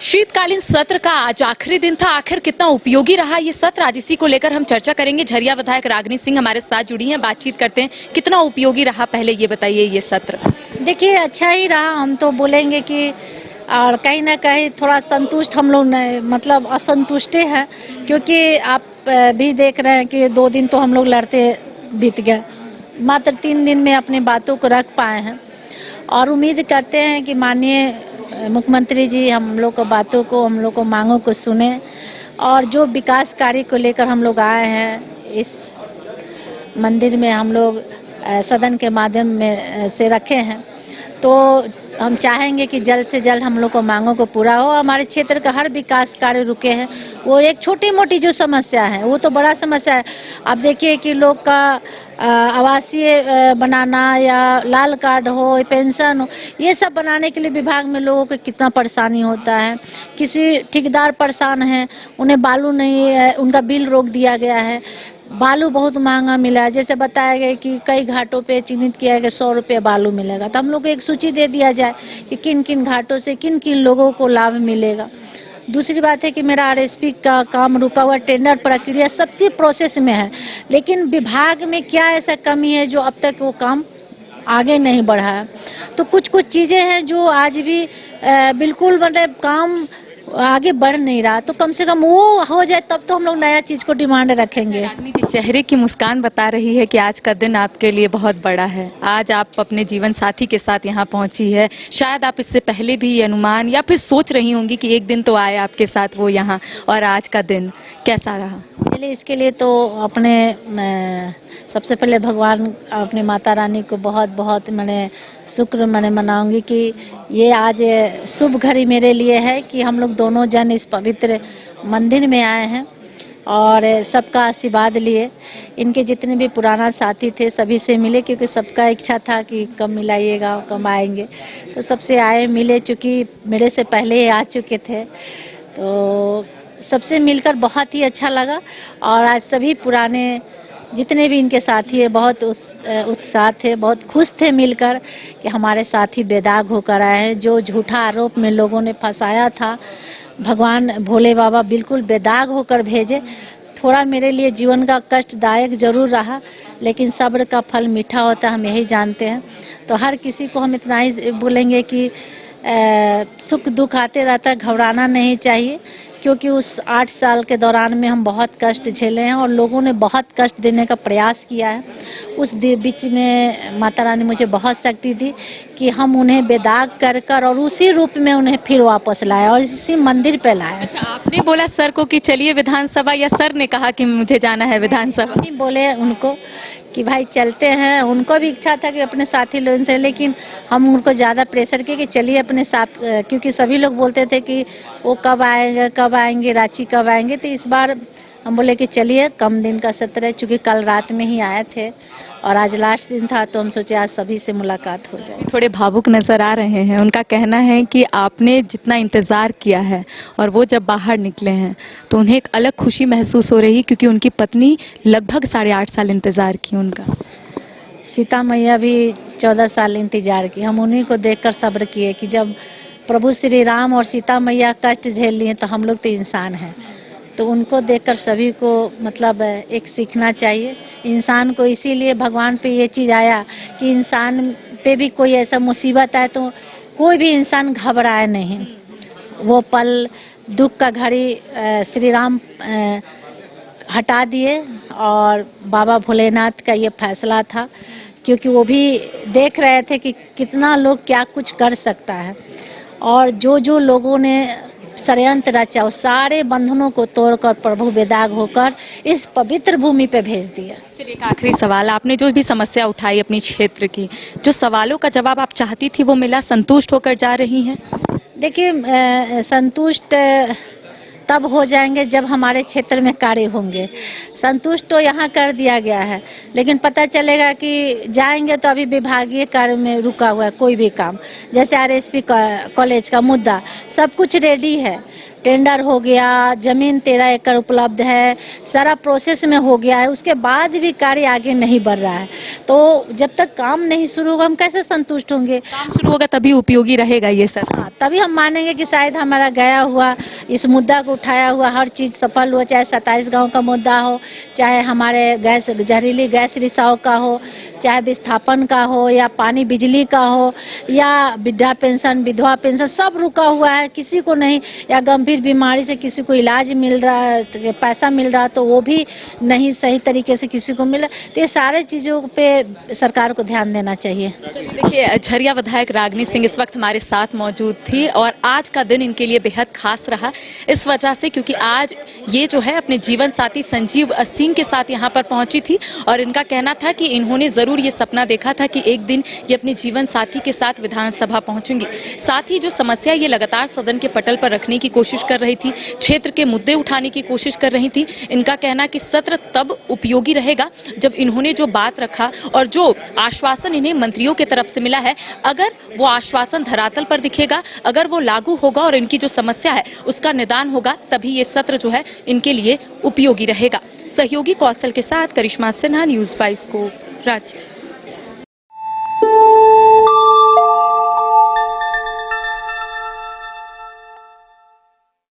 शीतकालीन सत्र का आज आखिरी दिन था। आखिर कितना उपयोगी रहा ये सत्र, आज इसी को लेकर हम चर्चा करेंगे। झरिया विधायक रागिनी सिंह हमारे साथ जुड़ी हैं, बातचीत करते हैं। कितना उपयोगी रहा, पहले ये बताइए ये सत्र। देखिए अच्छा ही रहा, हम तो बोलेंगे कि और कहीं ना कहीं थोड़ा संतुष्ट हम लोग मतलब असंतुष्ट हैं, क्योंकि आप भी देख रहे हैं कि 2 दिन तो हम लोग लड़ते बीत गए, मात्र 3 दिन में अपनी बातों को रख पाए हैं। और उम्मीद करते हैं कि माननीय मुख्यमंत्री जी हम लोग को बातों को, हम लोग को मांगों को सुने और जो विकास कार्य को लेकर हम लोग आए हैं इस मंदिर में हम लोग सदन के माध्यम में से रखे हैं, तो हम चाहेंगे कि जल्द से जल्द हम लोग को मांगों को पूरा हो। हमारे क्षेत्र का हर विकास कार्य रुके हैं, वो एक छोटी मोटी जो समस्या है वो तो बड़ा समस्या है। आप देखिए कि लोग का आवासीय बनाना या लाल कार्ड हो, पेंशन हो, ये सब बनाने के लिए विभाग में लोगों को कितना परेशानी होता है। किसी ठेकेदार परेशान है, उन्हें बालू नहीं है, उनका बिल रोक दिया गया है। बालू बहुत महंगा मिला है, जैसे बताया गया कि कई घाटों पे चिन्हित किया गया 100 रुपये बालू मिलेगा, तो हम लोग को एक सूची दे दिया जाए कि किन किन घाटों से किन किन लोगों को लाभ मिलेगा। दूसरी बात है कि मेरा आरएसपी का काम रुका हुआ, टेंडर प्रक्रिया सबकी प्रोसेस में है, लेकिन विभाग में क्या ऐसा कमी है जो अब तक वो काम आगे नहीं बढ़ा है। तो कुछ कुछ चीज़ें हैं जो आज भी बिल्कुल मतलब काम आगे बढ़ नहीं रहा, तो कम से कम वो हो जाए तब तो हम लोग नया चीज़ को डिमांड रखेंगे। रागिनी जी, चेहरे की मुस्कान बता रही है कि आज का दिन आपके लिए बहुत बड़ा है। आज आप अपने जीवन साथी के साथ यहाँ पहुँची है। शायद आप इससे पहले भी ये अनुमान या फिर सोच रही होंगी कि एक दिन तो आए आपके साथ वो यहाँ, और आज का दिन कैसा रहा? चलिए, इसके लिए तो अपने सबसे पहले भगवान अपने माता रानी को बहुत बहुत मैंने शुक्र मैंने मनाऊंगी कि ये आज शुभ घड़ी मेरे लिए है कि हम लोग दोनों जन इस पवित्र मंदिर में आए हैं और सबका आशीर्वाद लिए। इनके जितने भी पुराना साथी थे सभी से मिले, क्योंकि सबका इच्छा था कि कब मिलाइएगा कब आएंगे, तो सबसे आए मिले, चूँकि मेरे से पहले ही आ चुके थे, तो सबसे मिलकर बहुत ही अच्छा लगा। और आज सभी पुराने जितने भी इनके साथी हैं बहुत उत्साह थे, बहुत खुश थे मिलकर कि हमारे साथी बेदाग होकर आए हैं। जो झूठा आरोप में लोगों ने फंसाया था, भगवान भोले बाबा बिल्कुल बेदाग होकर भेजे। थोड़ा मेरे लिए जीवन का कष्टदायक जरूर रहा, लेकिन सब्र का फल मीठा होता है, हम यही जानते हैं। तो हर किसी को हम इतना ही बोलेंगे कि सुख दुख आते रहता है, घबराना नहीं चाहिए, क्योंकि उस 8 साल के दौरान में हम बहुत कष्ट झेले हैं और लोगों ने बहुत कष्ट देने का प्रयास किया है। उस बीच में माता रानी मुझे बहुत शक्ति दी कि हम उन्हें बेदाग कर कर और उसी रूप में उन्हें फिर वापस लाए और इसी मंदिर पे लाए। अच्छा, आपने बोला सर को कि चलिए विधानसभा, या सर ने कहा कि मुझे जाना है विधानसभा? नहीं, बोले उनको कि भाई चलते हैं। उनको भी इच्छा था कि अपने साथी लोगों से, लेकिन हम उनको ज़्यादा प्रेशर किए कि चलिए अपने साथ, क्योंकि सभी लोग बोलते थे कि वो कब आएंगे रांची कब आएंगे। तो इस बार हम बोले कि चलिए, कम दिन का सत्र है, चूँकि कल रात में ही आए थे और आज लास्ट दिन था, तो हम सोचे आज सभी से मुलाकात हो जाए। थोड़े भावुक नज़र आ रहे हैं। उनका कहना है कि आपने जितना इंतज़ार किया है और वो जब बाहर निकले हैं तो उन्हें एक अलग खुशी महसूस हो रही है, क्योंकि उनकी पत्नी लगभग 8.5 साल इंतज़ार की उनका। सीता मैया भी 14 साल इंतजार की, हम उन्हीं को देखकर सब्र किए कि जब प्रभु श्री राम और सीता मैया कष्ट झेल लिए तो हम लोग तो इंसान हैं, तो उनको देखकर सभी को मतलब एक सीखना चाहिए। इंसान को इसीलिए भगवान पे ये चीज़ आया कि इंसान पे भी कोई ऐसा मुसीबत आए तो कोई भी इंसान घबराए नहीं। वो पल दुख का घड़ी श्री राम हटा दिए और बाबा भोलेनाथ का ये फैसला था, क्योंकि वो भी देख रहे थे कि कितना लोग क्या कुछ कर सकता है, और जो जो लोगों ने षड्यंत्र रचा उस सारे बंधनों को तोड़कर प्रभु बेदाग होकर इस पवित्र भूमि पे भेज दिया। चलिए, एक आखिरी सवाल, आपने जो भी समस्या उठाई अपनी क्षेत्र की, जो सवालों का जवाब आप चाहती थी वो मिला, संतुष्ट होकर जा रही हैं? देखिए, संतुष्ट तब हो जाएंगे जब हमारे क्षेत्र में कार्य होंगे। संतुष्ट तो यहाँ कर दिया गया है, लेकिन पता चलेगा कि जाएंगे तो अभी विभागीय कार्य में रुका हुआ है कोई भी काम। जैसे आरएसपी कॉलेज का मुद्दा, सब कुछ रेडी है, टेंडर हो गया, ज़मीन 13 एकड़ उपलब्ध है, सारा प्रोसेस में हो गया है, उसके बाद भी कार्य आगे नहीं बढ़ रहा है। तो जब तक काम नहीं शुरू होगा हम कैसे संतुष्ट होंगे? काम शुरू होगा तभी उपयोगी रहेगा ये सर। हाँ, तभी हम मानेंगे कि शायद हमारा गया हुआ इस मुद्दा को उठाया हुआ हर चीज़ सफल हुआ, चाहे 27 गांव का मुद्दा हो, चाहे हमारे गैस जहरीली गैस रिसाव का हो, चाहे विस्थापन का हो, या पानी बिजली का हो, या वृद्धा पेंशन विधवा पेंशन, सब रुका हुआ है, किसी को नहीं, या गंभीर बीमारी से किसी को इलाज मिल रहा है, पैसा मिल रहा तो वो भी नहीं सही तरीके से किसी को मिला। तो ये सारे चीज़ों पे सरकार को ध्यान देना चाहिए। देखिए, झरिया विधायक रागिनी सिंह इस वक्त हमारे साथ मौजूद थी और आज का दिन इनके लिए बेहद खास रहा इस वजह से क्योंकि आज ये जो है अपने जीवन साथी संजीव सिंह के साथ यहाँ पर पहुंची थी और इनका कहना था कि इन्होंने ज़रूर ये सपना देखा था कि एक दिन ये अपने जीवन साथी के साथ विधानसभा पहुंचेंगी। साथ ही जो समस्या ये लगातार सदन के पटल पर रखने की कोशिश कर रही थी, क्षेत्र के मुद्दे उठाने की कोशिश कर रही थी, इनका कहना कि सत्र तब उपयोगी रहेगा जब इन्होंने जो बात रखा और जो आश्वासन इन्हें मंत्रियों की तरफ से मिला है, अगर वो आश्वासन धरातल पर दिखेगा, अगर वो लागू होगा और इनकी जो समस्या है उसका निदान होगा, तभी ये सत्र जो है इनके लिए उपयोगी रहेगा। सहयोगी कौशल के साथ करिश्मा सिन्हा, न्यूज़ 22 को रांची।